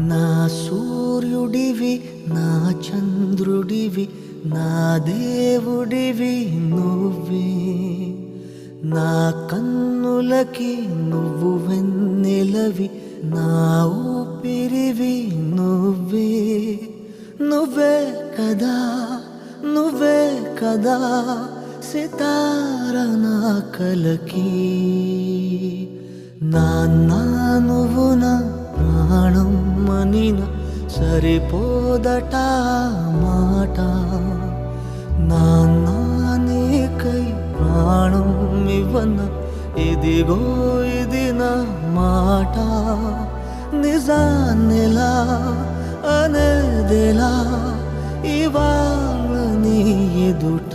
నా సూర్యుడివి నా చంద్రుడివి నా దేవుడివి నువ్వే నా కన్నులకి నువ్వు వెన్నెలవి నా ఊపిరివి నువ్వే నువ్వే కదా నువ్వే కదా సితార నా కలకి నాన్న నువ్వు నా ప్రాణం మనిన సరిపోదట మాట నాన్న నీకై ప్రాణం ఇవ్వన ఇదిగో ఇది నా మాట నిజాన్నెలా అనేదెలా ఇవాళ నీ ఎదుట